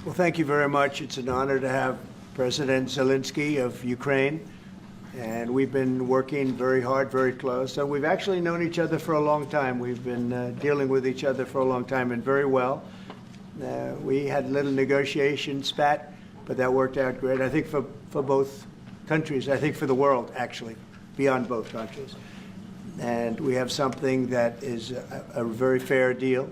Well, thank you very much. It's an honor to have President Zelensky of Ukraine, and we've been working very hard, very close. And we've actually known each other for a long time. We've been dealing with each other for a long time and very well. We had a little negotiation spat, but that worked out great. I think for both countries, I think for the world, actually, beyond both countries. And we have something that is a very fair deal.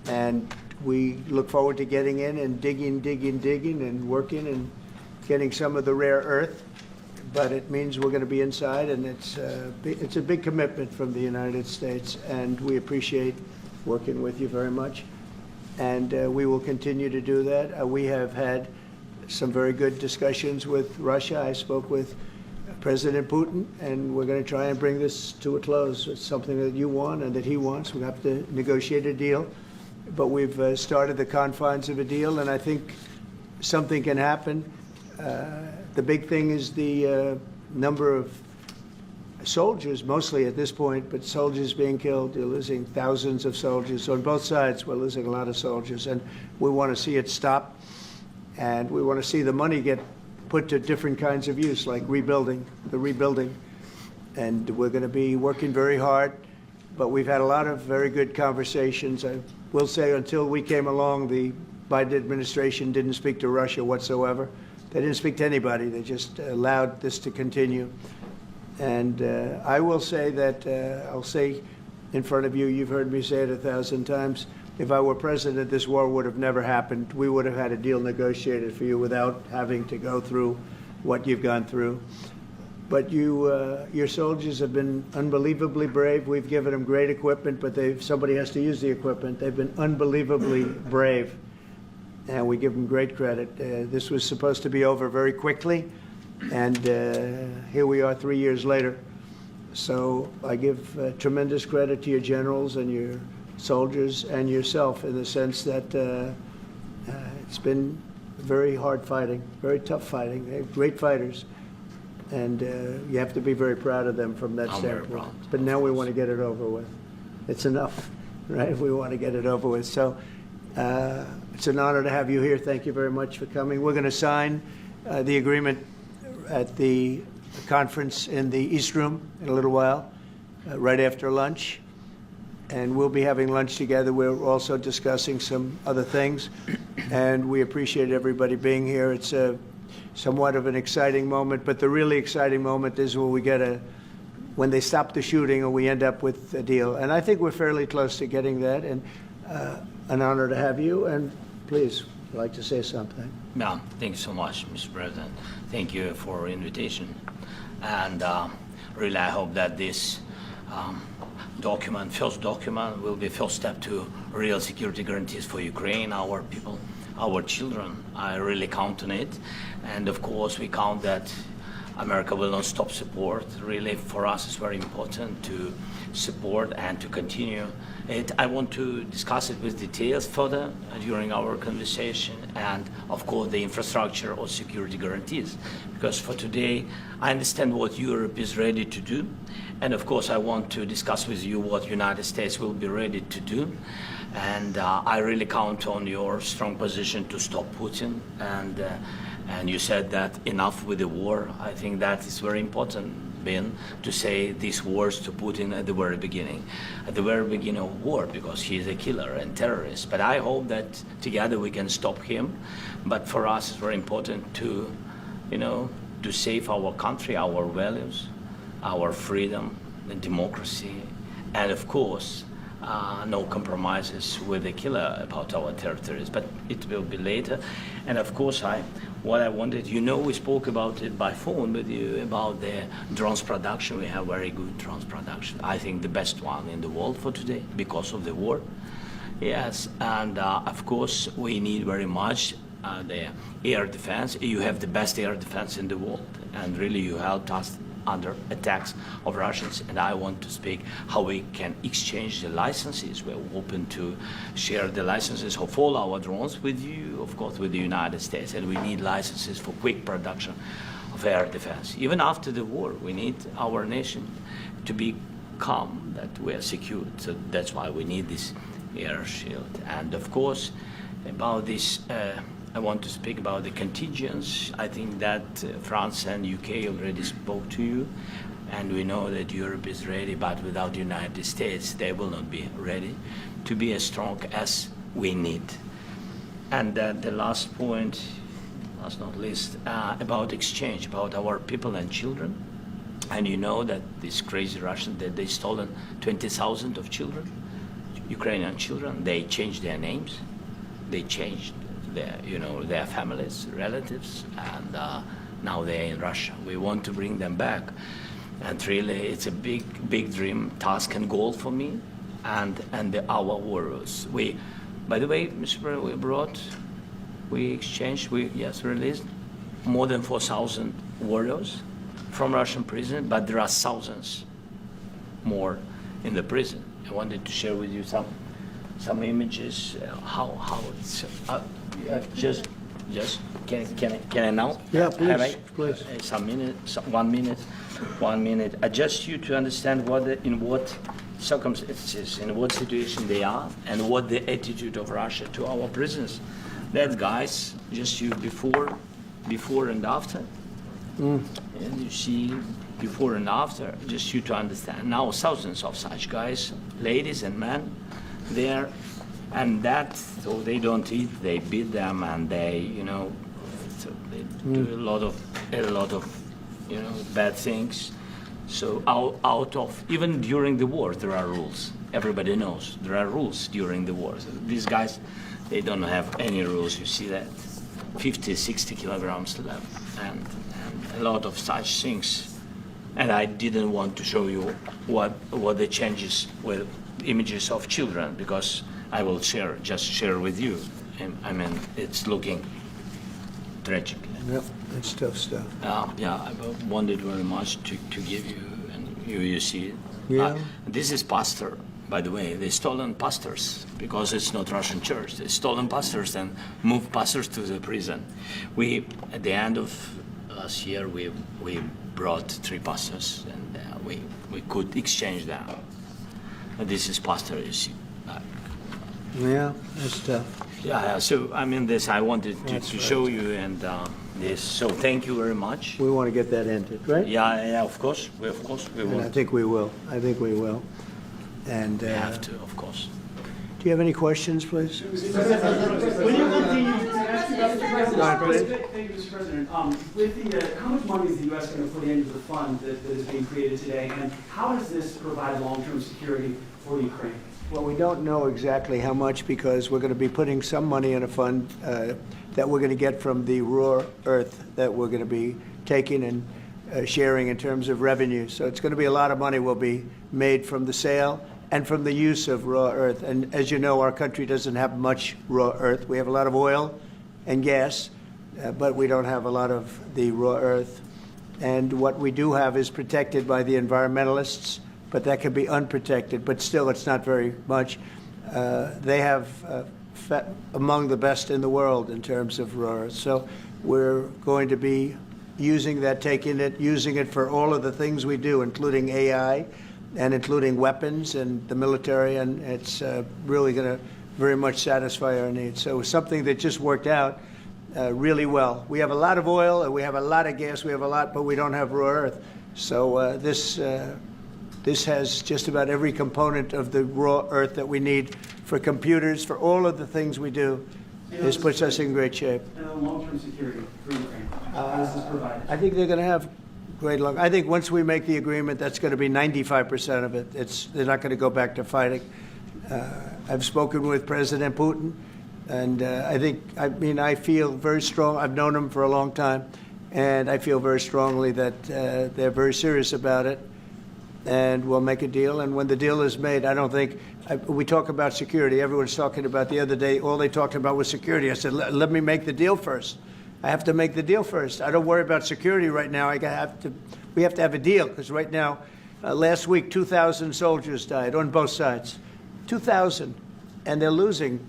And we look forward to getting in and digging and working and getting some of the rare earth. But it means we're going to be inside, and it's a big commitment from the United States, and we appreciate working with you very much. And we will continue to do that. We have had some very good discussions with Russia. I spoke with President Putin, and we're going to try and bring this to a close. It's something that you want and that he wants. We have to negotiate a deal. But we've started the confines of a deal, and I think something can happen. The big thing is the number of soldiers, mostly at this point, but soldiers being killed. You're losing thousands of soldiers. On both sides, we're losing a lot of soldiers, and we want to see it stop. And we want to see the money get put to different kinds of use, like rebuilding. And we're going to be working very hard. But we've had a lot of very good conversations. I will say until we came along, the Biden administration didn't speak to Russia whatsoever. They didn't speak to anybody. They just allowed this to continue. And I will say that, I'll say in front of you, you've heard me say it 1,000 times, if I were president, this war would have never happened. We would have had a deal negotiated for you without having to go through what you've gone through. But your soldiers have been unbelievably brave. We've given them great equipment, but somebody has to use the equipment. They've been unbelievably brave, and we give them great credit. This was supposed to be over very quickly, and here we are 3 years later. So I give tremendous credit to your generals and your soldiers and yourself in the sense that it's been very hard fighting, very tough fighting. They're great fighters. And you have to be very proud of them from that standpoint. But now we want to get it over with. It's enough, right? We want to get it over with. So it's an honor to have you here. Thank you very much for coming. We're going to sign the agreement at the conference in the East Room in a little while, right after lunch. And we'll be having lunch together. We're also discussing some other things. And we appreciate everybody being here. It's somewhat of an exciting moment, but the really exciting moment is when they stop the shooting or we end up with a deal. And I think we're fairly close to getting that, and an honor to have you. And please, I'd like to say something. Yeah, thank you so much, Mr. President. Thank you for the invitation. And really, I hope that this first document, will be a first step to real security guarantees for Ukraine, our people, our children. I really count on it. And of course, we count that America will not stop support. Really, for us, it's very important to support and to continue it. I want to discuss it with details further during our conversation, and of course, the infrastructure or security guarantees. Because for today, I understand what Europe is ready to do. And of course, I want to discuss with you what the United States will be ready to do. And I really count on your strong position to stop Putin. And you said that enough with the war. I think that is very important, Ben, to say these words to Putin at the very beginning of war, because he is a killer and terrorist. But I hope that together we can stop him. But for us, it's very important to, to save our country, our values, our freedom, and democracy, and of course, no compromises with the killer about our territories, but it will be later. And of course, what I wanted, we spoke about it by phone with you about the drones production. We have very good drones production. I think the best one in the world for today because of the war. Yes, and of course, we need very much the air defense. You have the best air defense in the world, and really you helped us under attacks of Russians, and I want to speak how we can exchange the licenses. We're open to share the licenses of all our drones with you, of course, with the United States, and we need licenses for quick production of air defense. Even after the war, we need our nation to be calm, that we are secure. So that's why we need this air shield. And of course, about this I want to speak about the contingents. I think that France and UK already spoke to you, and we know that Europe is ready, but without the United States, they will not be ready to be as strong as we need. And the last point, last not least, about exchange, about our people and children. And you know that these crazy Russians, that they stolen 20,000 of children, Ukrainian children. They changed their names, they changed their families, relatives, and now they're in Russia. We want to bring them back, and really, it's a big dream, task, and goal for me, and our warriors. By the way, Mr. President, we exchanged, released more than 4,000 warriors from Russian prison, but there are thousands more in the prison. I wanted to share with you some images, how it's just can I now? Yeah, please. 1 minute. Just you to understand in what circumstances, in what situation they are, and what the attitude of Russia to our prisoners. That guys, just you before and after. And you see before and after, just you to understand. Now thousands of such guys, ladies and men, there, and that, so they don't eat, they beat them, and they, so they do a lot of, bad things. So out of, even during the war, there are rules. Everybody knows there are rules during the war. So these guys, they don't have any rules. You see that, 50, 60 kilograms left, and a lot of such things. And I didn't want to show you what the changes with images of children, because I will just share with you. And, I mean, it's looking tragic. Yep, it's tough stuff. I wanted very much to give you, and you see it. Yeah. This is pastor, by the way. They stolen pastors, because it's not Russian church. They stolen pastors and moved pastors to the prison. We, at the end of last year, we brought 3 pastors, and we could exchange them. This is pastor, you see. Yeah, that's tough. Yeah, so I mean, this I wanted to show you, and this. So thank you very much. We want to get that ended, right? Yeah, of course we And will. I think we will. And We have to, of course. do you have any questions, please? When you look Go ahead, please. Thank you, Mr. President. With the, how much money is the U.S. going to put into the fund that is being created today, and how does this provide long-term security for Ukraine? Well, we don't know exactly how much, because we're going to be putting some money in a fund that we're going to get from the raw earth that we're going to be taking and sharing in terms of revenue. So it's going to be a lot of money will be made from the sale and from the use of raw earth. And as you know, our country doesn't have much raw earth. We have a lot of oil and gas, but we don't have a lot of the raw earth. And what we do have is protected by the environmentalists, but that can be unprotected, but still it's not very much. They have among the best in the world in terms of raw earth. So we're going to be using that, using it for all of the things we do, including AI and including weapons and the military, and it's really going to very much satisfy our needs. So it's something that just worked out really well. We have a lot of oil and we have a lot of gas, but we don't have raw earth. So this has just about every component of the raw earth that we need for computers, for all of the things we do. This puts us in great shape. And long-term security for Ukraine. How does this provide? I think they're going to have great luck. I think once we make the agreement, that's going to be 95% of it. They're not going to go back to fighting. I've spoken with President Putin, and I feel very strong. I've known him for a long time, and I feel very strongly that they're very serious about it. And we'll make a deal. And when the deal is made, I don't think we talk about security. Everyone's talking about the other day. All they talked about was security. I said, let me make the deal first. I have to make the deal first. I don't worry about security right now. We have to have a deal, because right now, last week, 2,000 soldiers died on both sides. 2,000, and they're losing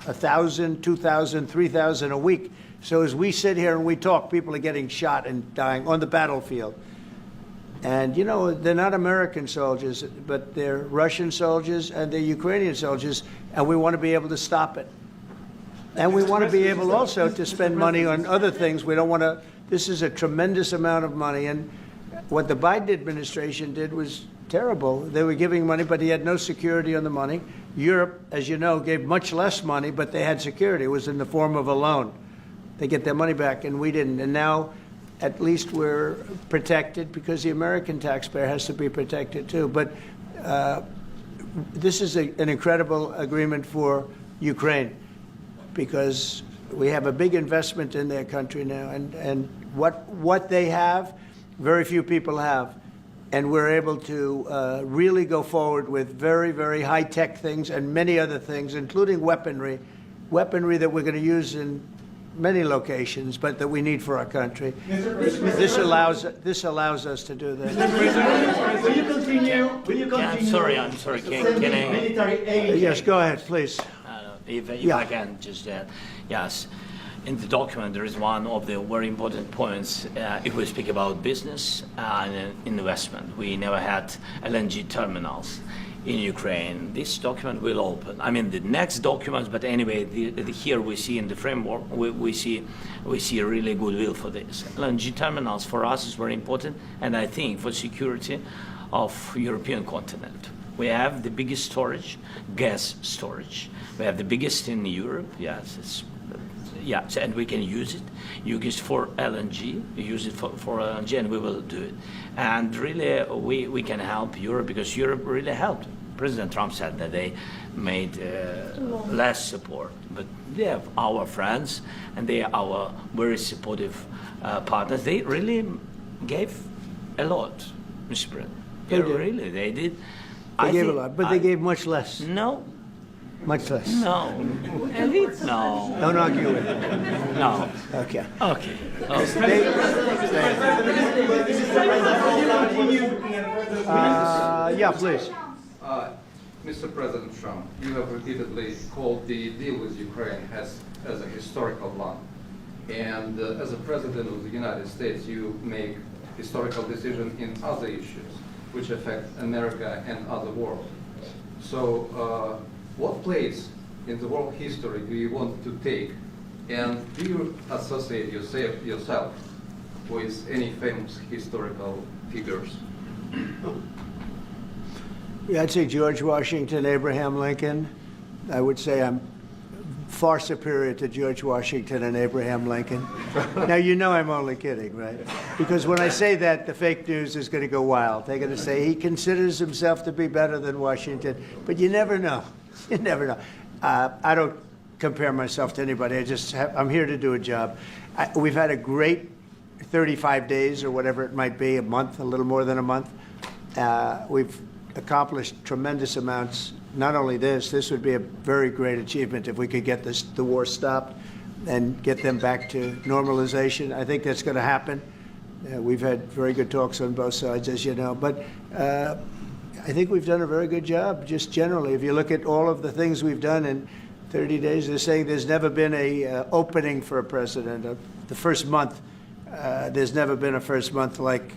1,000, 2,000, 3,000 a week. So as we sit here and we talk, people are getting shot and dying on the battlefield. And, they're not American soldiers, but they're Russian soldiers and they're Ukrainian soldiers, and we want to be able to stop it. And we want to be able also to spend money on other things. We don't want to, this is a tremendous amount of money. And what the Biden administration did was terrible. They were giving money, but he had no security on the money. Europe, as you know, gave much less money, but they had security. It was in the form of a loan. They get their money back, and we didn't. And now, at least we're protected because the American taxpayer has to be protected too. But this is an incredible agreement for Ukraine because we have a big investment in their country now, and what they have, very few people have. And we're able to really go forward with very, very high-tech things and many other things, including weaponry that we're going to use in many locations, but that we need for our country. This allows us to do that. Mr. President, will you continue? Will you Yeah, continue? I'm sorry. Can sending I? military aid? Yes, go ahead, please. If Yeah. I can just add, yes. In the document, there is one of the very important points. If we speak about business and investment, we never had LNG terminals in Ukraine. This document will open. I mean, the next documents, but anyway, here we see in the framework, we see a really good will for this. LNG terminals for us is very important, and I think for security of European continent. We have the biggest storage, gas storage. We have the biggest in Europe. Yes, and we can use it. You use it for LNG, use it for LNG, and we will do it. And really, we can help Europe because Europe really helped. President Trump said that they made less support, but they have our friends, and they are our very supportive partners. They really gave a lot, Mr. President. They did. Really, they did. They gave a lot, but they gave much less. No. Much less. No. Elite? No. Don't argue with it. No. Okay. Okay. Yeah, please. Mr. President Trump, you have repeatedly called the deal with Ukraine as a historical one. And as a President of the United States, you make historical decisions in other issues which affect America and other world. So what place in the world history do you want to take? And do you associate yourself with any famous historical figures? Yeah, I'd say George Washington, Abraham Lincoln. I would say I'm far superior to George Washington and Abraham Lincoln. Now, you know I'm only kidding, right? Because when I say that, the fake news is going to go wild. They're going to say he considers himself to be better than Washington. But you never know. You never know. I don't compare myself to anybody. I'm here to do a job. We've had a great 35 days or whatever it might be, a month, a little more than a month. We've accomplished tremendous amounts. Not only this would be a very great achievement if we could get the war stopped and get them back to normalization. I think that's going to happen. We've had very good talks on both sides, as you know. But I think we've done a very good job, just generally. If you look at all of the things we've done in 30 days, they're saying there's never been a opening for a president. The first month, there's never been a first month like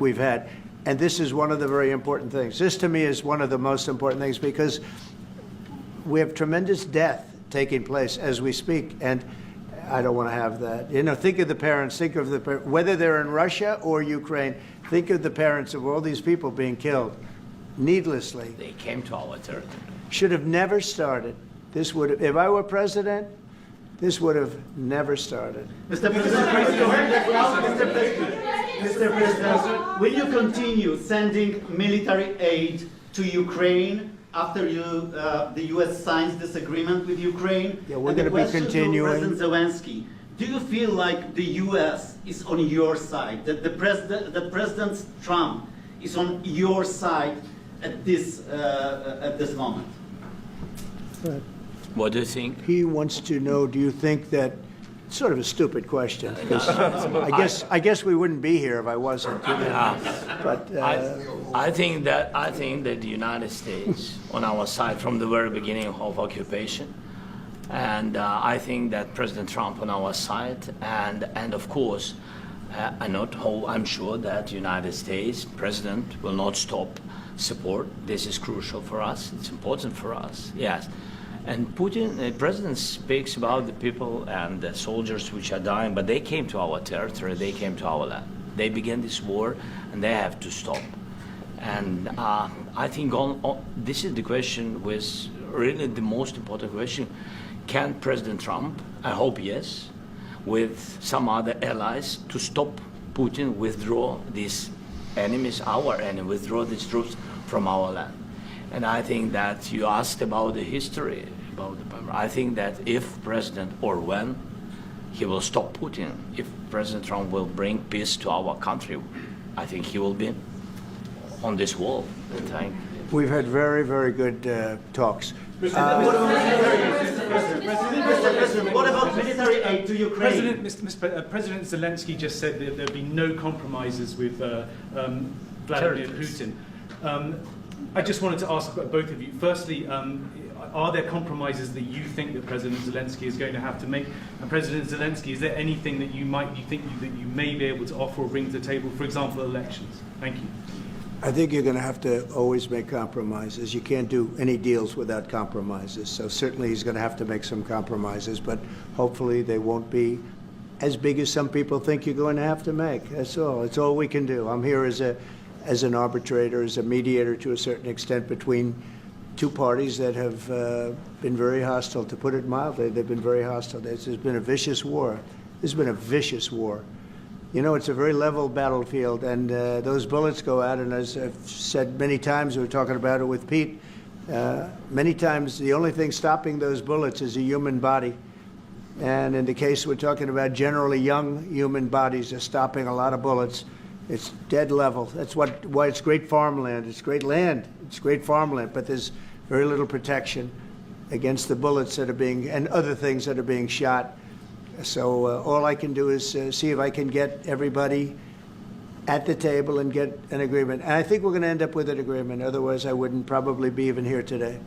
we've had. And this is one of the very important things. This, to me, is one of the most important things because we have tremendous death taking place as we speak, and I don't want to have that. You know, think of the parents, whether they're in Russia or Ukraine, think of the parents of all these people being killed needlessly. They came to our territory. Should have never started. This would have, if I were president, this would have never started. Mr. President, will you continue sending military aid to Ukraine after the U.S. signs this agreement with Ukraine? Yeah, we're going to be continuing. President Zelensky, do you feel like the U.S. is on your side, that President Trump is on your side at this moment? What do you think? He wants to know, do you think that, sort of a stupid question, because I guess we wouldn't be here if I wasn't. You know? But I think that the United States on our side from the very beginning of occupation, and I think that President Trump on our side, and of course, I'm sure that the United States President will not stop support. This is crucial for us. It's important for us. Yes. And Putin, the president speaks about the people and the soldiers which are dying, but they came to our territory, they came to our land. They began this war, and they have to stop. And I think this is the question, was really the most important question. Can President Trump, I hope yes, with some other allies, to stop Putin, withdraw these enemies, our enemy, withdraw these troops from our land? And I think that you asked about the history, I think that if President, or when, he will stop Putin, if President Trump will bring peace to our country, I think he will be on this wall. We've had very, very good talks. What about military aid to Ukraine? President Zelensky just said that there'd be no compromises with Vladimir Putin. I just wanted to ask both of you. Firstly, are there compromises that you think that President Zelensky is going to have to make? And President Zelensky, is there anything that you think that you may be able to offer or bring to the table? For example, elections. Thank you. I think you're going to have to always make compromises. You can't do any deals without compromises. So certainly he's going to have to make some compromises, but hopefully they won't be as big as some people think you're going to have to make. That's all. It's all we can do. I'm here as an arbitrator, as a mediator to a certain extent between two parties that have been very hostile. To put it mildly, they've been very hostile. There's been a vicious war. There's been a vicious war. You know, it's a very level battlefield, and those bullets go out, and as I've said many times, we were talking about it with Pete, many times the only thing stopping those bullets is a human body. And in the case we're talking about, generally young human bodies are stopping a lot of bullets. It's dead level. That's why it's great farmland. It's great land. It's great farmland, but there's very little protection against the bullets that are being, and other things that are being shot. So all I can do is see if I can get everybody at the table and get an agreement. And I think we're going to end up with an agreement. Otherwise, I wouldn't probably be even here today.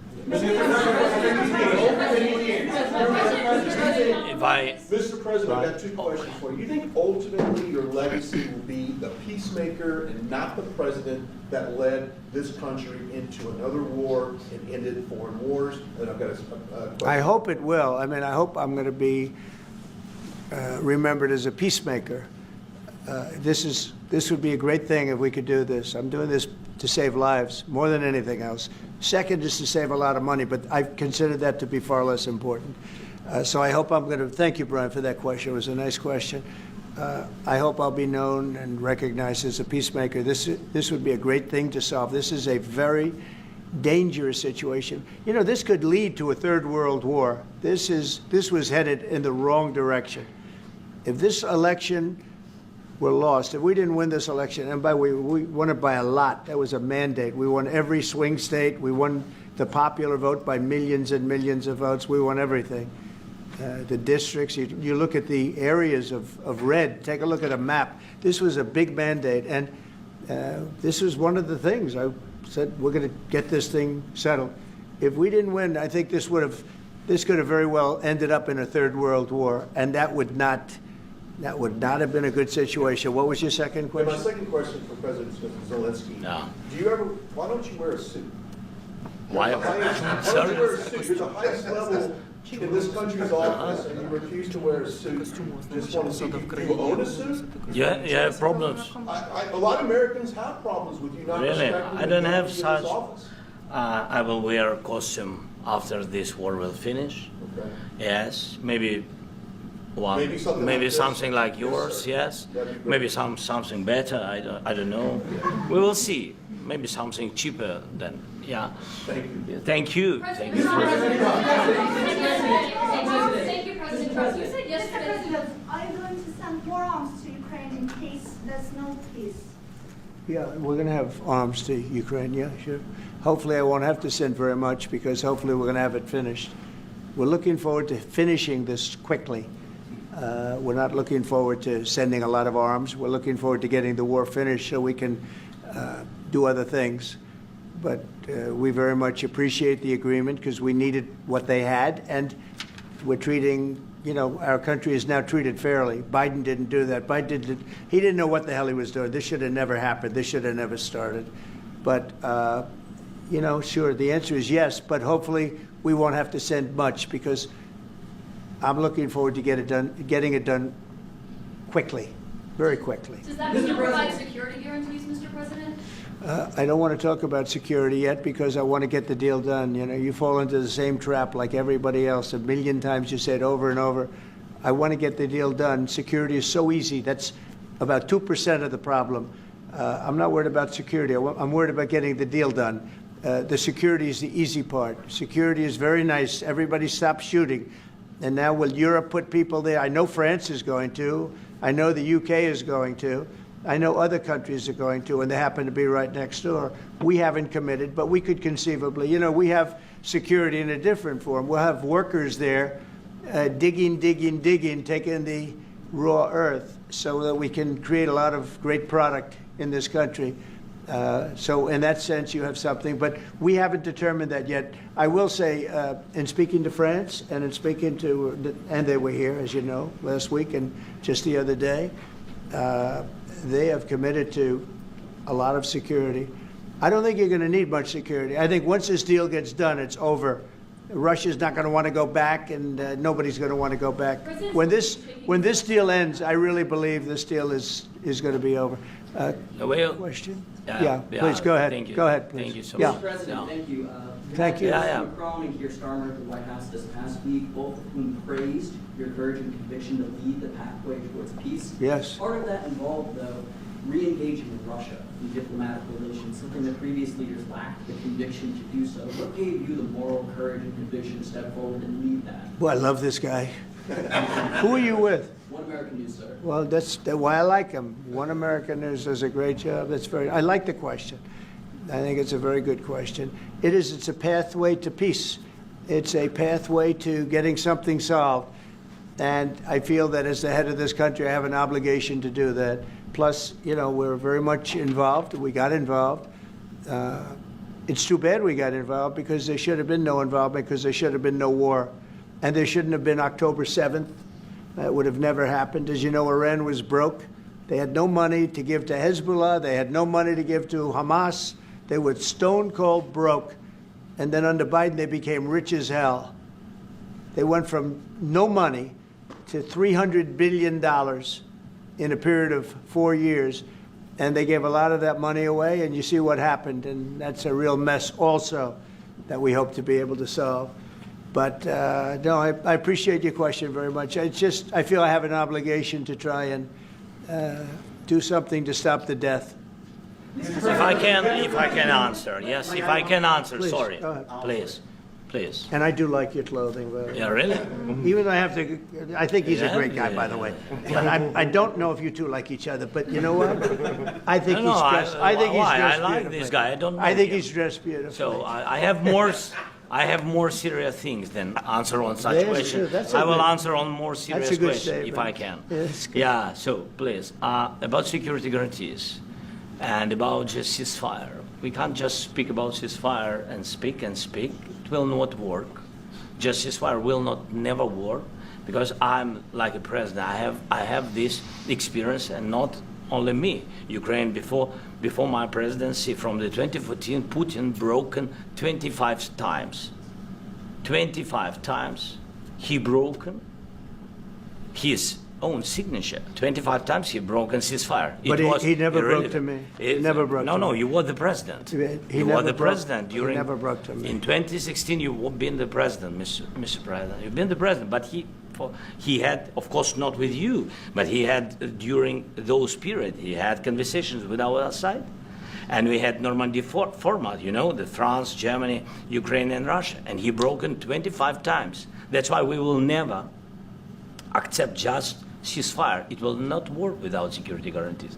Mr. President, I've got two questions for you. You think ultimately your legacy will be the peacemaker and not the president that led this country into another war and ended foreign wars? And I've got a question. I hope it will. I mean, I hope I'm going to be remembered as a peacemaker. This would be a great thing if we could do this. I'm doing this to save lives more than anything else. Second is to save a lot of money, but I consider that to be far less important. So I hope I'm going to, thank you, Brian, for that question. It was a nice question. I hope I'll be known and recognized as a peacemaker. This would be a great thing to solve. This is a very dangerous situation. You know, this could lead to a third world war. This was headed in the wrong direction. If this election were lost, if we didn't win this election, and we won it by a lot, that was a mandate. We won every swing state. We won the popular vote by millions and millions of votes. We won everything. The districts, you look at the areas of red, take a look at a map. This was a big mandate, and this was one of the things. I said, we're going to get this thing settled. If we didn't win, I think this could have very well ended up in a third world war, and that would not have been a good situation. What was your second question? My second question for President Zelensky. No. Why don't you wear a suit? Why? Sorry? You're the highest level in this country's office, and you refuse to wear a suit. Just want to see, do you own a suit? You have problems. A lot of Americans have problems with you not Really? respecting I don't the have dignity such. of this office. I will wear a costume after this war will finish. Okay. Yes, maybe one, Maybe something like something this. like Yes, yours. sir. Yes, That'd be great. maybe something better. I don't know. We will see. Maybe something cheaper than yeah. Thank you. Thank you. Thank you. Thank you, President Trump. You said yesterday. Mr. President, are you going to send more arms to Ukraine in case there's no peace? Yeah, we're going to have arms to Ukraine, yeah, sure. Hopefully I won't have to send very much, because hopefully we're going to have it finished. We're looking forward to finishing this quickly. We're not looking forward to sending a lot of arms. We're looking forward to getting the war finished so we can do other things. But we very much appreciate the agreement, because we needed what they had, and we're treating, you know, our country is now treated fairly. Biden didn't do that. He didn't know what the hell he was doing. This should have never happened. This should have never started. But, you know, sure, the answer is yes, but hopefully we won't have to send much because I'm looking forward to getting it done quickly, very quickly. Does that mean you'll provide security guarantees, Mr. President? I don't want to talk about security yet because I want to get the deal done. You know, you fall into the same trap like everybody else. A million times you said over and over, I want to get the deal done. Security is so easy. That's about 2% of the problem. I'm not worried about security. I'm worried about getting the deal done. The security is the easy part. Security is very nice. Everybody stopped shooting. And now will Europe put people there? I know France is going to. I know the UK is going to. I know other countries are going to, and they happen to be right next door. We haven't committed, but we could conceivably. You know, we have security in a different form. We'll have workers there digging, taking the raw earth so that we can create a lot of great product in this country. So in that sense, you have something, but we haven't determined that yet. I will say, in speaking to France and in speaking to, and they were here, as you know, last week and just the other day, they have committed to a lot of security. I don't think you're going to need much security. I think once this deal gets done, it's over. Russia's not going to want to go back, and nobody's going to want to go back. When this deal ends, I really believe this deal is going to be over. Question? Yeah, please go ahead. Thank you. Go ahead, please. Thank you so Yeah. much. Mr. President, thank you. Thank you. Macron and Keir Starmer at the White House this past week, both of whom praised your courage and conviction to lead the pathway towards peace. Yes. Part of that involved, though, re-engaging with Russia in diplomatic relations, something that previous leaders lacked the conviction to do so. What gave you the moral courage and conviction to step forward and lead that? Well, I love this guy. Who are you with? One American News, sir. Well, that's why I like him. One American News does a great job. I like the question. I think it's a very good question. It's a pathway to peace. It's a pathway to getting something solved. And I feel that as the head of this country, I have an obligation to do that. Plus, you know, we're very much involved. We got involved. It's too bad we got involved because there should have been no involvement because there should have been no war. And there shouldn't have been October 7th. That would have never happened. As you know, Iran was broke. They had no money to give to Hezbollah. They had no money to give to Hamas. They were stone cold broke. And then under Biden, they became rich as hell. They went from no money to $300 billion in a period of 4 years. And they gave a lot of that money away, and you see what happened. And that's a real mess also that we hope to be able to solve. But no, I appreciate your question very much. It's just, I feel I have an obligation to try and do something to stop the death. If I can answer, yes, if I can answer, Please, sorry, go ahead. please. And I do like your clothing, by the way. Yeah, really? Even though I think he's a Yeah, great guy, by the way. But I don't know if you two like each other. But you know what? I think he's dressed. I think he's why? dressed I like beautifully. this guy. I don't know I think him. he's dressed beautifully. So I have more serious things than answer on such Yes, questions. sure, that's a I will good- answer on more serious good questions if I can. statement. Yes, good. Yeah. So please, about security guarantees and about just ceasefire. We can't just speak about ceasefire and speak. It will not work. Just ceasefire will never work because I'm like a president. I have this experience, and not only me. Ukraine before my presidency, from the 2014, Putin broken 25 times. 25 times he broken his own signature. 25 times he broken ceasefire. But he never broke to me. He never broke to me. No, you were the president. He You never were the broke- president he during. never broke to me. In 2016, you've been the president, Mr. President. You've been the president, but he had, of course, not with you, but he had during those periods. He had conversations with our side, and we had Normandy format. You know, the France, Germany, Ukraine, and Russia, and he broken 25 times. That's why we will never accept just ceasefire. It will not work without security guarantees.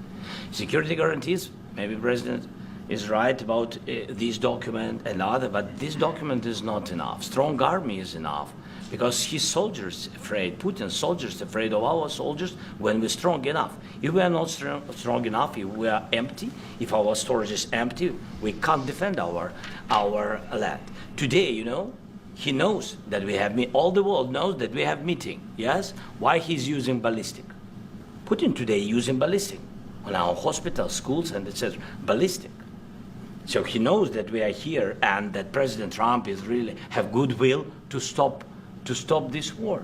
Security guarantees, maybe President is right about this document and other, but this document is not enough. Strong army is enough because his soldiers afraid, Putin's soldiers afraid of our soldiers when we're strong enough. If we are not strong enough, if we are empty, if our storage is empty, we can't defend our land. Today, you know, he knows that we have all the world knows that we have meeting. Yes, why he's using ballistic? Putin today using ballistic on our hospitals, schools, and etc. Ballistic. So he knows that we are here and that President Trump is really have goodwill to stop this war.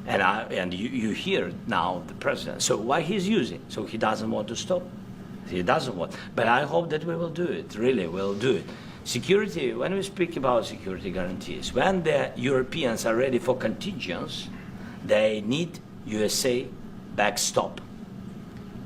And you hear now the president. So why he's using? So he doesn't want to stop. He doesn't want. But I hope that we will do it. Really, we'll do it. Security. When we speak about security guarantees, when the Europeans are ready for contingents, they need USA backstop.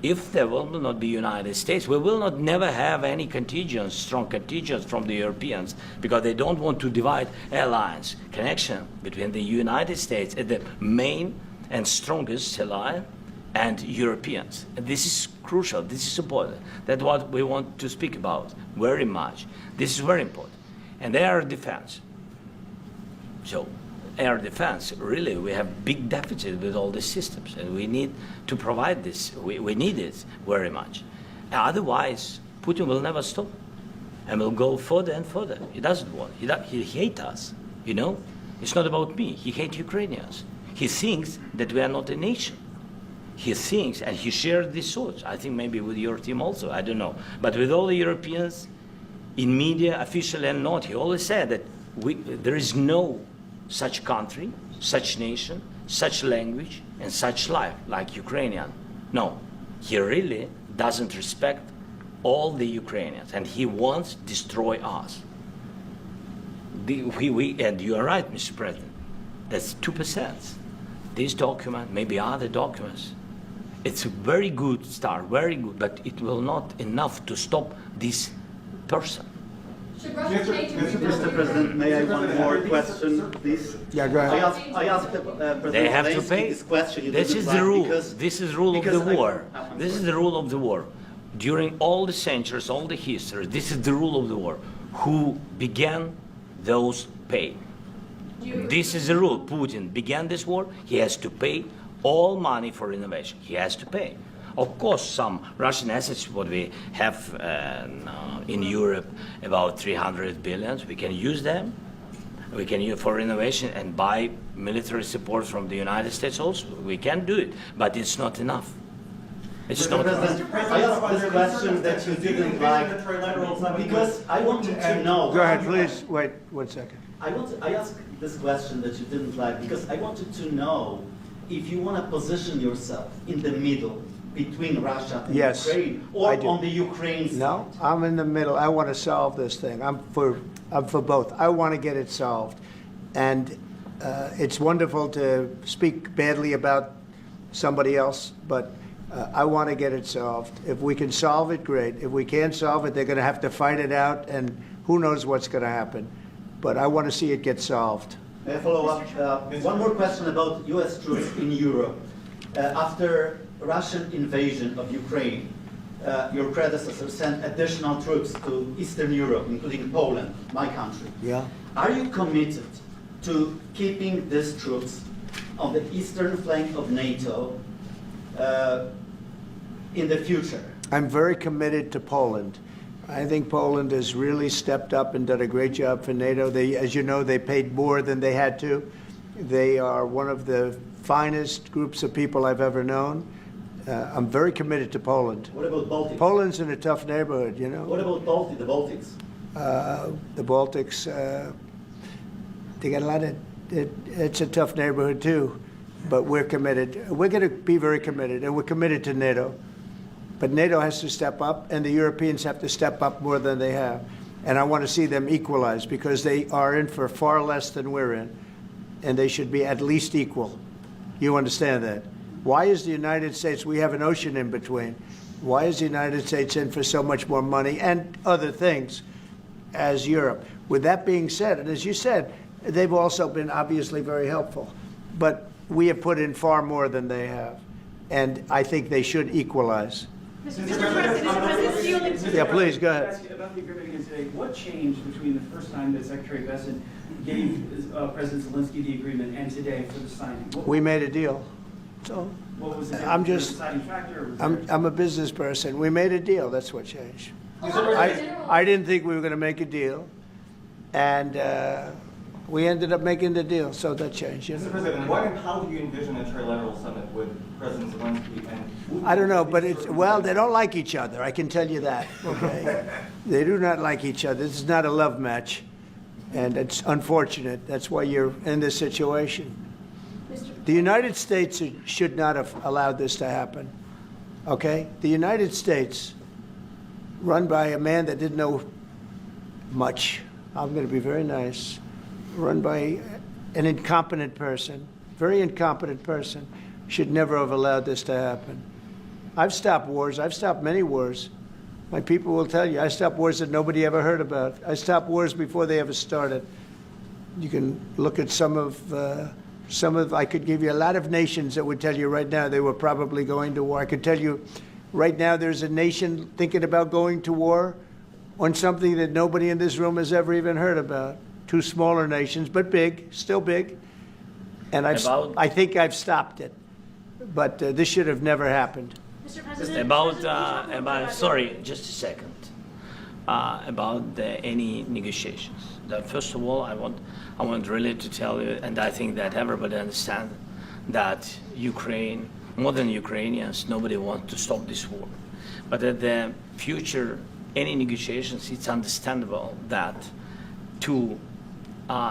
If there will not be United States, we will not never have any contingents, strong contingents from the Europeans, because they don't want to divide alliance connection between the United States and the main and strongest ally and Europeans. And this is crucial. This is important. That's what we want to speak about very much. This is very important. And air defense. So air defense, really, we have big deficit with all these systems, and we need to provide this. We need it very much. Otherwise, Putin will never stop, and will go further and further. He doesn't want. He hates us. You know, it's not about me. He hates Ukrainians. He thinks that we are not a nation. He thinks, and he shares these thoughts. I think maybe with your team also. I don't know, but with all the Europeans, in media, officially and not, he always said that there is no such country, such nation, such language, and such life like Ukrainian. No, he really doesn't respect all the Ukrainians, and he wants to destroy us. And you are right, Mr. President, that's 2%. This document, maybe other documents, it's a very good start, very good, but it will not enough to stop this person. Should Russia change and rebuild Mr. President, may I one more question, please? Yeah, go ahead. I asked President They have to Zelensky pay. this question. He This didn't is like the rule. because- This is the rule of the because war. I'm This is sorry. the rule of the war. During all the centuries, all the history, this is the rule of the war. Who began, those pay. This is the rule. Putin began this war. He has to pay all money for innovation. He has to pay. Of course, some Russian assets, what we have in Europe, about 300 billion, we can use them. We can use for innovation and buy military support from the United States also. We can do it, but it's not enough. It's Mr. not enough. President, I asked this question that you didn't like because I wanted to know. Go ahead, please. Wait 1 second. I asked this question that you didn't like because I wanted to know if you want to position yourself in the middle between Russia and Yes, Ukraine, I or do. on the Ukraine side. No, I'm in the middle. I want to solve this thing. I'm for both. I want to get it solved. And it's wonderful to speak badly about somebody else, but I want to get it solved. If we can solve it, great. If we can't solve it, they're going to have to fight it out, and who knows what's going to happen. But I want to see it get solved. May I follow up? One more question about U.S. troops in Europe. After Russian invasion of Ukraine, your predecessor sent additional troops to Eastern Europe, including Poland, my country. Yeah. Are you committed to keeping these troops on the eastern flank of NATO in the future? I'm very committed to Poland. I think Poland has really stepped up and done a great job for NATO. They, as you know, they paid more than they had to. They are one of the finest groups of people I've ever known. I'm very committed to Poland. What about Baltics? Poland's in a tough neighborhood, you know. What about the Baltics? The Baltics, they got a lot of, it's a tough neighborhood too, but we're committed. We're going to be very committed, and we're committed to NATO. But NATO has to step up, and the Europeans have to step up more than they have. And I want to see them equalize, because they are in for far less than we're in, and they should be at least equal. You understand that? Why is the United States, we have an ocean in between, why is the United States in for so much more money and other things as Europe? With that being said, and as you said, they've also been obviously very helpful, but we have put in far more than they have, and I think they should equalize. Yeah, please, go ahead. About the agreement again today, what changed between the first time that Secretary Bessent gave President Zelensky the agreement and today for the signing? We made a deal. So What was the I'm difference? just, Deciding factor? Or was I'm a business person. We made a deal. That's what changed. I didn't think we were going to make a deal, and We ended up making the deal, so that changed. You Mr. know? President, what and how do you envision a trilateral summit with President Zelensky and... I don't know, but well, they don't like each other, I can tell you that, okay? They do not like each other. This is not a love match, and it's unfortunate. That's why you're in this situation. The United States should not have allowed this to happen, okay? The United States, run by a man that didn't know much, I'm going to be very nice, run by an incompetent person, very incompetent person, should never have allowed this to happen. I've stopped wars. I've stopped many wars. My people will tell you, I stopped wars that nobody ever heard about. I stopped wars before they ever started. You can look at some of, I could give you a lot of nations that would tell you right now they were probably going to war. I could tell you right now there's a nation thinking about going to war on something that nobody in this room has ever even heard about. Two smaller nations, but big, still big. And I think I've stopped it. But this should have never happened. Mr. President, About sorry, just a second. About any negotiations. First of all, I want really to tell you, and I think that everybody understands that Ukraine, more than Ukrainians, nobody wants to stop this war. But at the future, any negotiations, it's understandable that two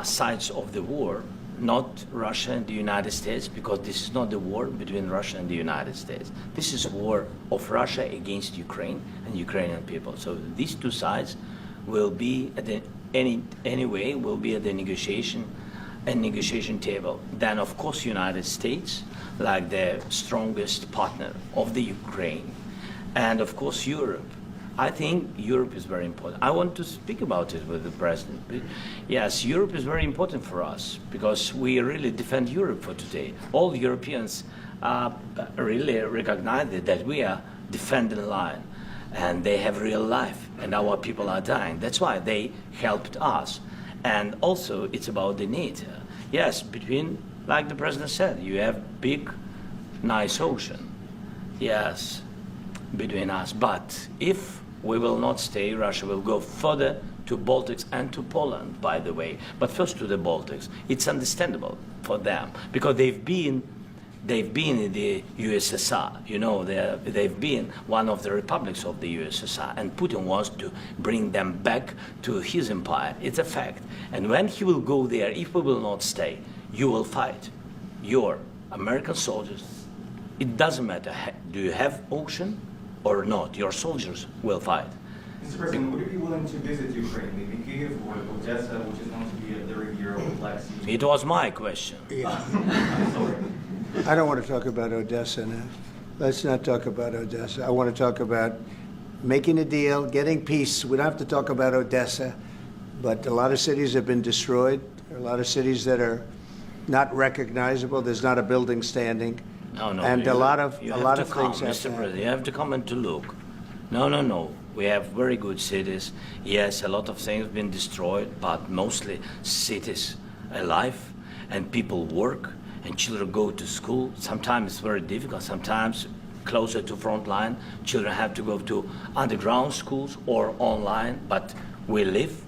sides of the war, not Russia and the United States, because this is not the war between Russia and the United States. This is a war of Russia against Ukraine and Ukrainian people. So these two sides will be at the anyway will be at the negotiation table. Then of course United States, like the strongest partner of the Ukraine, and of course Europe. I think Europe is very important. I want to speak about it with the president. Yes, Europe is very important for us because we really defend Europe for today. All Europeans really recognize that we are defending the line, and they have real life, and our people are dying. That's why they helped us. And also, it's about the NATO. Yes, between, like the president said, you have big, nice ocean. Yes, between us. But if we will not stay, Russia will go further to Baltics and to Poland, by the way. But first to the Baltics. It's understandable for them because they've been in the USSR. You know, they've been one of the republics of the USSR, and Putin wants to bring them back to his empire. It's a fact. And when he will go there, if we will not stay, you will fight. Your American soldiers, it doesn't matter, do you have ocean or not, your soldiers will fight. Mr. President, would you be willing to visit Ukraine, maybe Kyiv or Odessa, which is known to be at the review of Black Sea? It was my question. Yeah. Sorry. I don't want to talk about Odessa now. Let's not talk about Odessa. I want to talk about making a deal, getting peace. We don't have to talk about Odessa, but a lot of cities have been destroyed. There are a lot of cities that are not recognizable. There's not a building standing. No, and a lot of things have Mr. President, you have to come and to look. No. We have very good cities. Yes, a lot of things have been destroyed, but mostly cities alive, and people work, and children go to school. Sometimes it's very difficult. Sometimes closer to front line, children have to go to underground schools or online. But we live.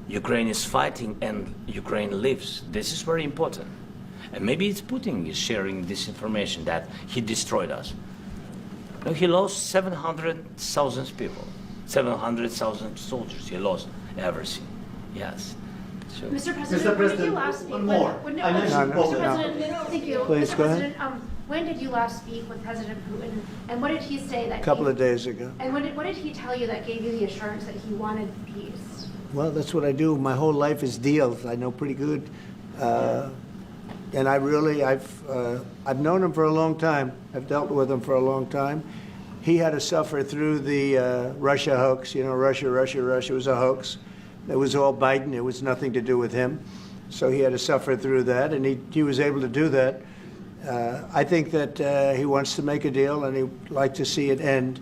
Ukraine is fighting, and Ukraine lives. This is very important. And maybe it's Putin is sharing this information that he destroyed us. No, he lost 700,000 people, 700,000 soldiers. He lost everything. Yes. So. Mr. President, when did you last speak? One more. I mentioned Mr. President, thank you. Please, Mr. go ahead. President, when did you last speak with President Putin, and what did he say that? A couple of days ago. And what did he tell you that gave you the assurance that he wanted peace? Well, that's what I do. My whole life is deals. I know pretty good. And I've known him for a long time. I've dealt with him for a long time. He had to suffer through the Russia hoax. You know, Russia was a hoax. It was all Biden. It was nothing to do with him. So he had to suffer through that, and he was able to do that. I think that he wants to make a deal, and he'd like to see it end.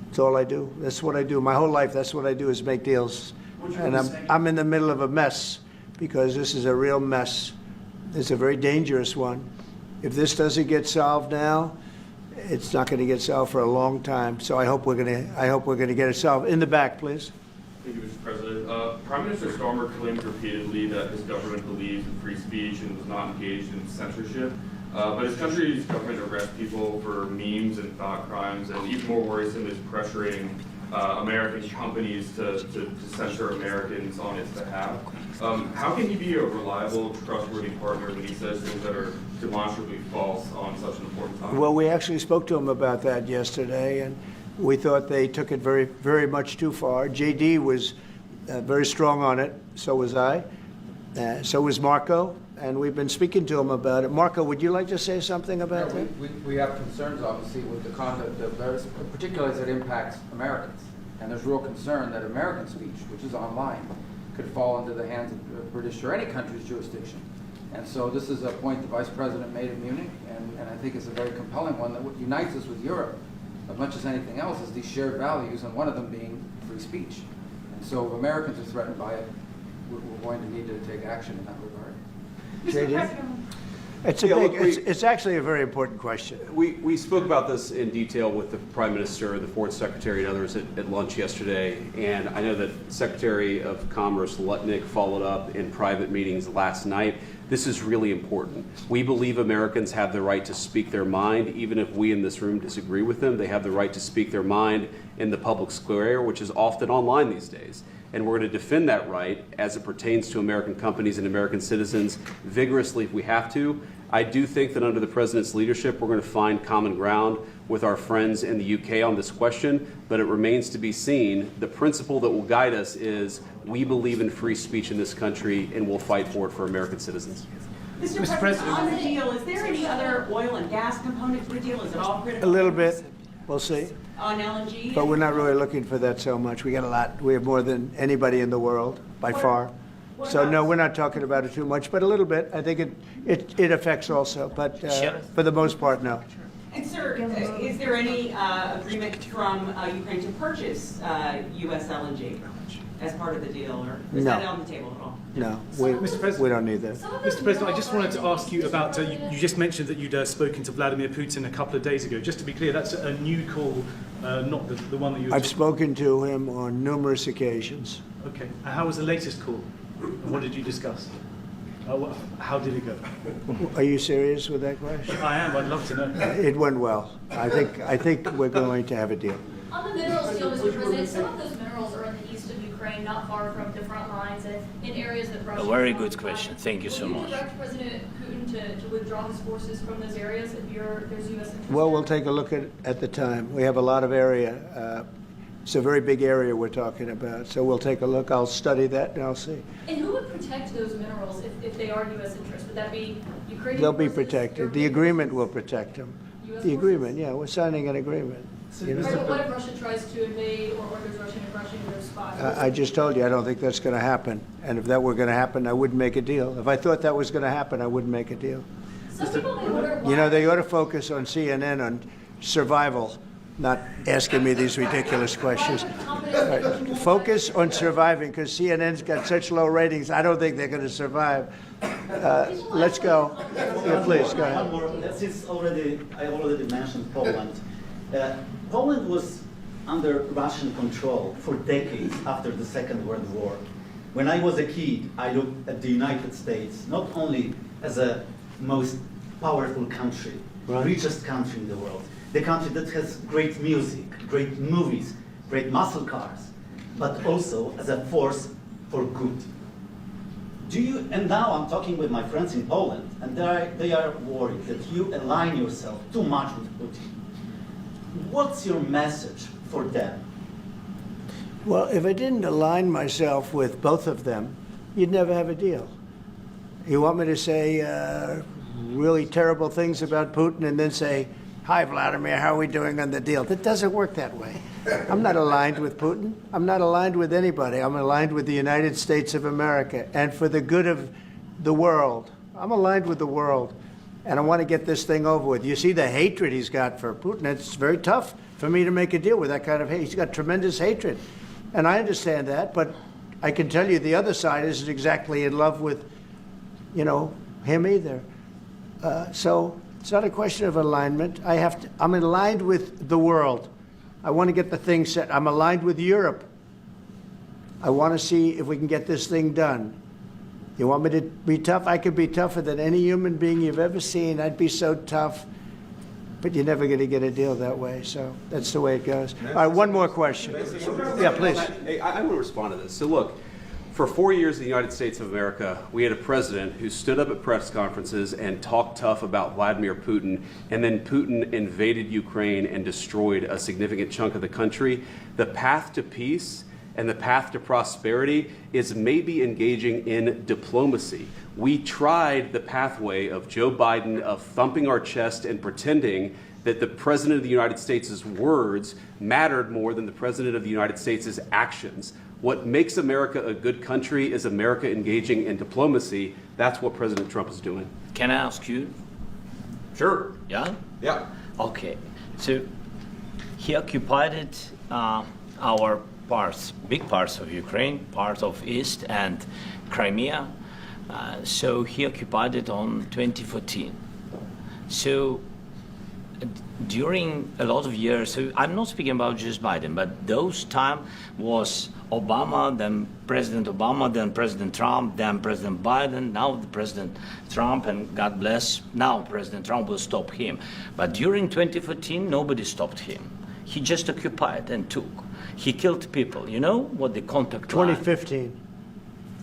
That's all I do. That's what I do. My whole life, that's what I do, is make deals. And I'm in the middle of a mess, because this is a real mess. It's a very dangerous one. If this doesn't get solved now, it's not going to get solved for a long time. So I hope we're going to get it solved. In the back, please. Thank you, Mr. President. Prime Minister Starmer claimed repeatedly that his government believes in free speech and was not engaged in censorship. But his country's government arrests people for memes and thought crimes, and even more worrisome is pressuring American companies to censor Americans on its behalf. How can he be a reliable, trustworthy partner when he says things that are demonstrably false on such an important topic? Well, we actually spoke to him about that yesterday, and we thought they took it very, very much too far. JD was very strong on it, so was I, so was Marco, and we've been speaking to him about it. Marco, would you like to say something about that? We have concerns, obviously, with the conduct of those, particularly as it impacts Americans. And there's real concern that American speech, which is online, could fall into the hands of British or any country's jurisdiction. And so this is a point the Vice President made in Munich, and I think it's a very compelling one that what unites us with Europe, as much as anything else, is these shared values, and one of them being free speech. And so if Americans are threatened by it, we're going to need to take action in that regard. JD? It's actually a very important question. We spoke about this in detail with the Prime Minister, the Foreign Secretary, and others at lunch yesterday, and I know that Secretary of Commerce Lutnick followed up in private meetings last night. This is really important. We believe Americans have the right to speak their mind, even if we in this room disagree with them. They have the right to speak their mind in the public square, which is often online these days. And we're going to defend that right as it pertains to American companies and American citizens vigorously if we have to. I do think that under the President's leadership, we're going to find common ground with our friends in the UK on this question, but it remains to be seen. The principle that will guide us is we believe in free speech in this country, and we'll fight for it for American citizens. Mr. President, on the deal, is there any other oil and gas component to the deal? Is it all critical? A little bit. We'll see. On LNG? But we're not really looking for that so much. We got a lot. We have more than anybody in the world, by far. So no, we're not talking about it too much, but a little bit. I think it affects also, but for the most part, no. And sir, is there any agreement from Ukraine to purchase U.S. LNG as part of the deal, or is that on the table at all? No, Mr. President, we don't need that. Mr. President, I just wanted to ask you about, you just mentioned that you'd spoken to Vladimir Putin a couple of days ago. Just to be clear, that's a new call, not the one that you were I've spoken to him on numerous occasions. Okay. And how was the latest call? And what did you discuss? How did it go? Are you serious with that question? I am. I'd love to know. It went well. I think we're going to have a deal. On the minerals deal, Mr. President, some of those minerals are in the east of Ukraine, not far from the front lines, and in areas that Russia... A very good question. Thank you so much. Will you direct President Putin to withdraw his forces from those areas if there's U.S. interest? Well, we'll take a look at the time. We have a lot of area. It's a very big area we're talking about, so we'll take a look. I'll study that, and I'll see. And who would protect those minerals if they are U.S. interests? Would that be Ukrainian They'll be forces, protected. European The agreement forces? will protect them. US The agreement, forces? yeah, we're signing an agreement. You know? Right, but what if Russia tries to invade or orders Russian aggression in those spots? I just told you, I don't think that's going to happen. And if that were going to happen, I wouldn't make a deal. If I thought that was going to happen, I wouldn't make a deal. Some people may wonder why... You know, they ought to focus on CNN on survival, not asking me these ridiculous questions. Right. Focus on surviving, because CNN's got such low ratings, I don't think they're going to survive. Let's go. Yeah, please, go ahead. One more. Since I already mentioned Poland. Poland was under Russian control for decades after the Second World War. When I was a kid, I looked at the United States not only as a most powerful country, richest country in the world, the country that has great music, great movies, great muscle cars, but also as a force for good. And now I'm talking with my friends in Poland, and they are worried that you align yourself too much with Putin. What's your message for them? Well, if I didn't align myself with both of them, you'd never have a deal. You want me to say really terrible things about Putin and then say, "Hi, Vladimir, how are we doing on the deal?" That doesn't work that way. I'm not aligned with Putin. I'm not aligned with anybody. I'm aligned with the United States of America and for the good of the world. I'm aligned with the world, and I want to get this thing over with. You see the hatred he's got for Putin. It's very tough for me to make a deal with that kind of hate. He's got tremendous hatred, and I understand that, but I can tell you the other side isn't exactly in love with, him either. So it's not a question of alignment. I'm aligned with the world. I want to get the thing set. I'm aligned with Europe. I want to see if we can get this thing done. You want me to be tough? I could be tougher than any human being you've ever seen. I'd be so tough. But you're never going to get a deal that way. So that's the way it goes. All right, one more question. Yeah, please. Hey, I want to respond to this. So look, for 4 years in the United States of America, we had a president who stood up at press conferences and talked tough about Vladimir Putin, and then Putin invaded Ukraine and destroyed a significant chunk of the country. The path to peace and the path to prosperity is maybe engaging in diplomacy. We tried the pathway of Joe Biden, of thumping our chest and pretending that the President of the United States' words mattered more than the President of the United States' actions. What makes America a good country is America engaging in diplomacy. That's what President Trump is doing. Can I ask you? Sure. Yeah? Yeah. Okay. So he occupied our parts, big parts of Ukraine, part of East and Crimea. So he occupied it on 2014. So during a lot of years, so I'm not speaking about just Biden, but those time was Obama, then President Obama, then President Trump, then President Biden, now the President Trump, and God bless, now President Trump will stop him. But during 2014, nobody stopped him. He just occupied and took. He killed people. You know what the contact 2015.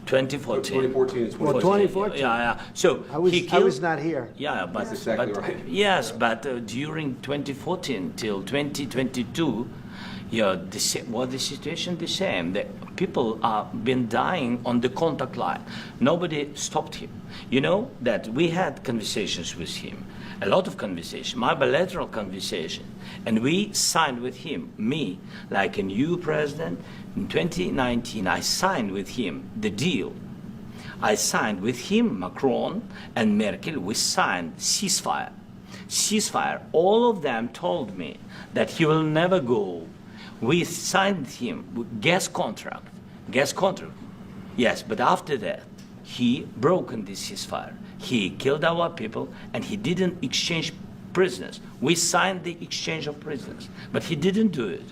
2014. 2014 is Well, 2014. Yeah. So I was not here. Yeah, but, That's exactly right. Yes, but during 2014 till 2022, yeah, the situation the same. The people have been dying on the contact line. Nobody stopped him. You know that we had conversations with him, a lot of conversation, my bilateral conversation, and we signed with him, me, like a new president. In 2019, I signed with him the deal. I signed with him, Macron and Merkel, we signed ceasefire. Ceasefire, all of them told me that he will never go. We signed him with gas contract. Yes, but after that, he broken this ceasefire. He killed our people and he didn't exchange prisoners. We signed the exchange of prisoners, but he didn't do it.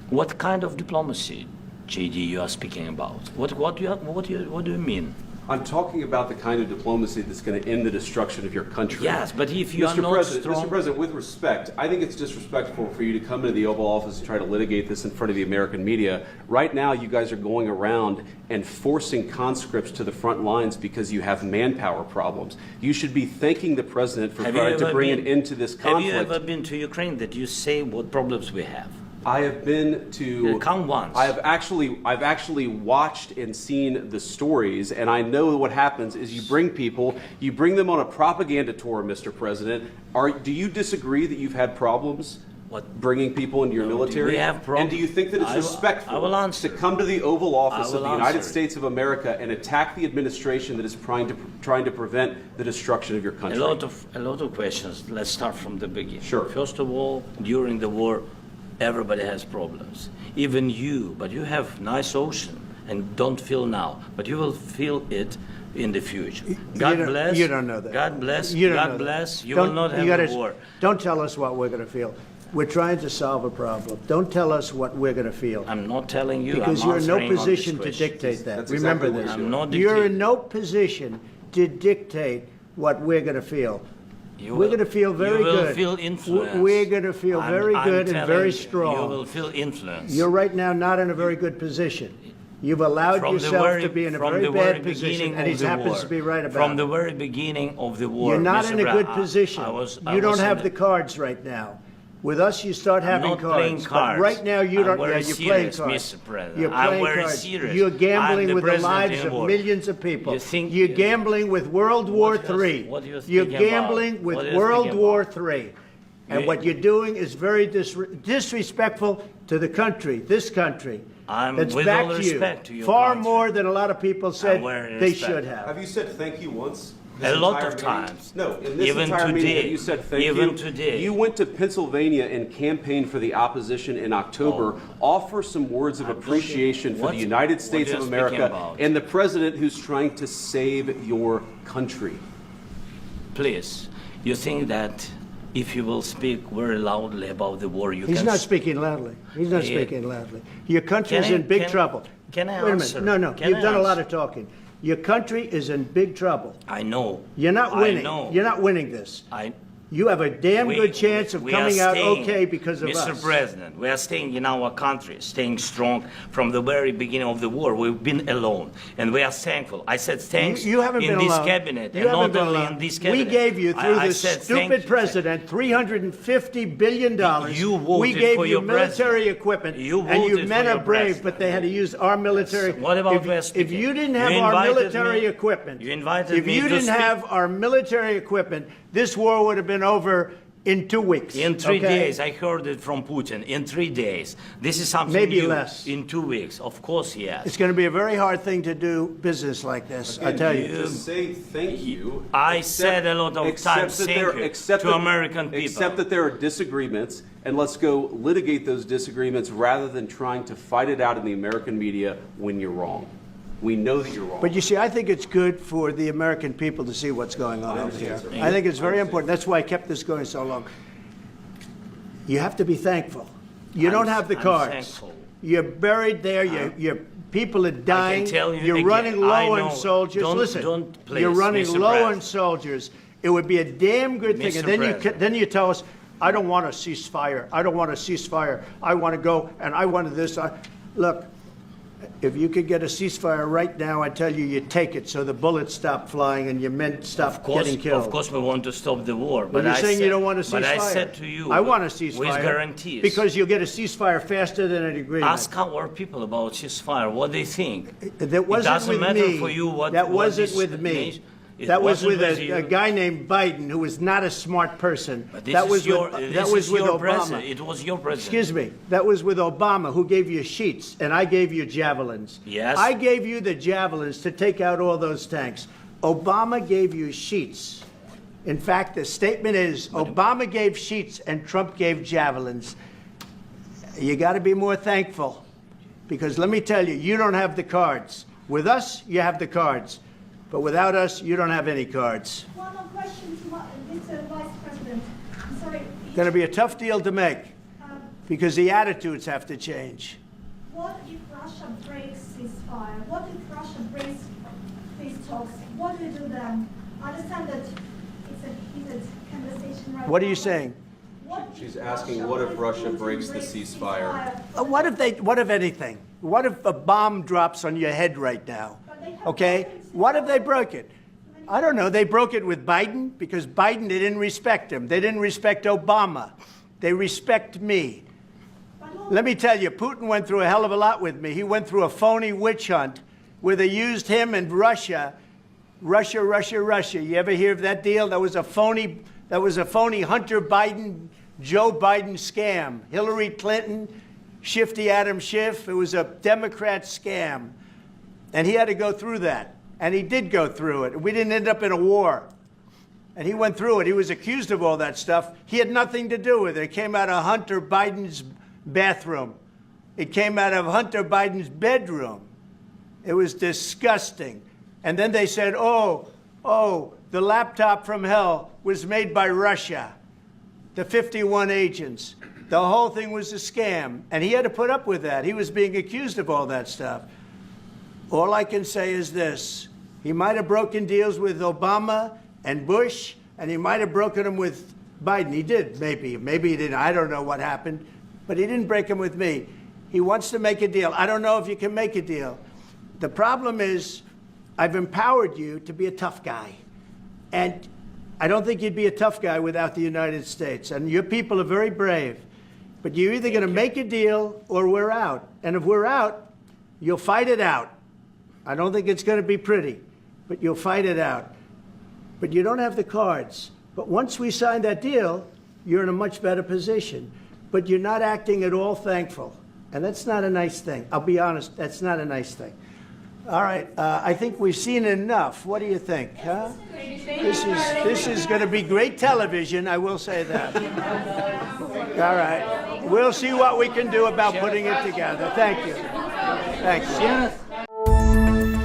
What kind of diplomacy, JD, you are speaking about? What do you mean? I'm talking about the kind of diplomacy that's going to end the destruction of your country. Yes, but if you are not strong... Mr. President, with respect, I think it's disrespectful for you to come into the Oval Office and try to litigate this in front of the American media. Right now, you guys are going around and forcing conscripts to the front lines because you have manpower problems. You should be thanking the President for trying to bring an end to this conflict. Have you ever been to Ukraine that you say what problems we have? I have been to. Come once. I've actually watched and seen the stories, and I know what happens is you bring people, you bring them on a propaganda tour, Mr. President. Do you disagree that you've had problems? What? Bringing people into your military? We have problems. And do you think that it's respectful to come to the Oval Office of the United States of America and attack the administration that is trying to prevent the destruction of your country? A lot of questions. Let's start from the beginning. Sure. First of all, during the war, everybody has problems, even you, but you have nice ocean and don't feel now, but you will feel it in the future. God bless. You don't know that. God bless. You don't God know bless. that. You will not have a war. Don't tell us what we're going to feel. We're trying to solve a problem. Don't tell us what we're going to feel. I'm not telling you. Because I'm you're in no answering on this position to question. dictate that. That's Remember exactly this. what I'm not You're dictating. in no position to dictate what we're going to feel. You We're will- going to feel very you will good. feel influenced. We're going to feel very I'm good and telling very you, strong. You will feel influence. You're right now not in a very good position. You've allowed yourself to be in a very bad position, and he happens to be right about From it. the very beginning of the war. You're not Mr. in a Brown, good position. You don't have the cards right now. With us, you start having not playing cards. cards. But right now, you I'm don't. very Yeah, you're playing serious, cards. Mr. President. You're I'm playing very cards. serious. You're I'm gambling the with the president lives in of war. millions of people. You think- You're gambling with World War What do you- III. what do you You're think about? gambling with What do you World think War about? III. And You- what you're doing is very disrespectful to the country, this country. I'm That's with back all to you. respect to your Far country. more than a lot of people said very they respect. should have. Have you said thank you once? A lot of Entire meeting? times. No, in this Even entire meeting, today. have you said thank you? Even today. You went to Pennsylvania and campaigned for the opposition in October. Offer some words of appreciation for the United States of what are you speaking America about? and the president who's trying to save your country. Please, you think that if you will speak very loudly about the war, you He's can... not speaking loudly. He's not Yeah. speaking loudly. Your country's Can I- in big can- trouble. Can I Wait a answer? minute. No, Can you've I done a lot answer? of talking. Your country is in big trouble. I know. You're not winning. I know. You're not winning this. You have a damn good chance of we are coming out staying, okay because of Mr. us. President, we are staying in our country, staying strong from the very beginning of the war. We've been alone, and we are thankful. I said thanks You haven't in been this alone. cabinet, You and haven't not been only alone. in this cabinet. We gave you, through I this said stupid president, $350 billion. You voted we gave for you your military president. equipment, You and you voted men for are your brave, president. but they had to use our military. What about if you didn't have You our invited military me- equipment, You invited if me you to didn't speak. have our military equipment, this war would have been over in 2 weeks. In 3 okay? days, I heard it from Putin. In 3 days, this is something Maybe new. less. In 2 weeks, of course, yes. It's going to be a very hard thing to do business like this, I tell you. Just say thank you. I said a lot of times that thank there- you accept to that- American people. Accept that there are disagreements, and let's go litigate those disagreements rather than trying to fight it out in the American media when you're wrong. We know that you're wrong. But you see, I think it's good for the American people to see what's going on over here. I think it's very important. That's why I kept this going so long. You have to be thankful. You don't have the I'm cards. thankful. You're buried there. Your people are dying. tell you You're again, running I low know. on soldiers. Don't- Listen, don't please, you're running Mr. low on President. soldiers. It would be a damn good thing. Mr. And President. then you tell us, I don't want a ceasefire. I don't want a ceasefire. I want to go and I wanted this. Look, if you could get a ceasefire right now, I tell you, you take it so the bullets stop flying and your men stop getting killed. Of course, we want to stop the war. But But you're I saying said, you don't want a ceasefire. But I said to you, I want a ceasefire. with guarantees. Because you'll get a ceasefire faster than an agreement. Ask our people about ceasefire, what they think. That wasn't it doesn't with matter me. for you what. That what wasn't this with me. nation- it That was wasn't with you. a guy named Biden, who was not a smart person. But this That is was your, with, this that was is with your Obama. president. It was your president. Excuse me. That was with Obama, who gave you sheets, and I gave you javelins. Yes. I gave you the javelins to take out all those tanks. Obama gave you sheets. In fact, the statement is Obama gave sheets and Trump gave javelins. You got to be more thankful, because let me tell you, you don't have the cards. With us, you have the cards. But without us, you don't have any cards. One more question to Mr. Vice President. I'm sorry. Going to be a tough deal to make, because the attitudes have to change. What if Russia breaks ceasefire? What if Russia breaks these talks? What do you do then? I understand that it's a heated conversation right now. What are you saying? She's asking, what if Russia breaks the ceasefire? What if anything? What if a bomb drops on your head right now? Okay? What if they broke it? I don't know. They broke it with Biden because Biden, they didn't respect him. They didn't respect Obama. They respect me. Let me tell you, Putin went through a hell of a lot with me. He went through a phony witch hunt where they used him and Russia. Russia. You ever hear of that deal? That was a phony Hunter Biden, Joe Biden scam. Hillary Clinton, Shifty Adam Schiff. It was a Democrat scam. And he had to go through that. And he did go through it. We didn't end up in a war. And he went through it. He was accused of all that stuff. He had nothing to do with it. It came out of Hunter Biden's bathroom. It came out of Hunter Biden's bedroom. It was disgusting. And then they said, oh, the laptop from hell was made by Russia. The 51 agents. The whole thing was a scam. And he had to put up with that. He was being accused of all that stuff. All I can say is this. He might have broken deals with Obama and Bush, and he might have broken them with Biden. He did, maybe. Maybe he didn't. I don't know what happened. But he didn't break them with me. He wants to make a deal. I don't know if you can make a deal. The problem is I've empowered you to be a tough guy. And I don't think you'd be a tough guy without the United States. And your people are very brave. But you're either going to make a deal or we're out. And if we're out, you'll fight it out. I don't think it's going to be pretty, but you'll fight it out. But you don't have the cards. But once we sign that deal, you're in a much better position. But you're not acting at all thankful. And that's not a nice thing. I'll be honest, that's not a nice thing. All right, I think we've seen enough. What do you think, huh? This is going to be great television, I will say that. All right, we'll see what we can do about putting it together. Thank you. Thank you.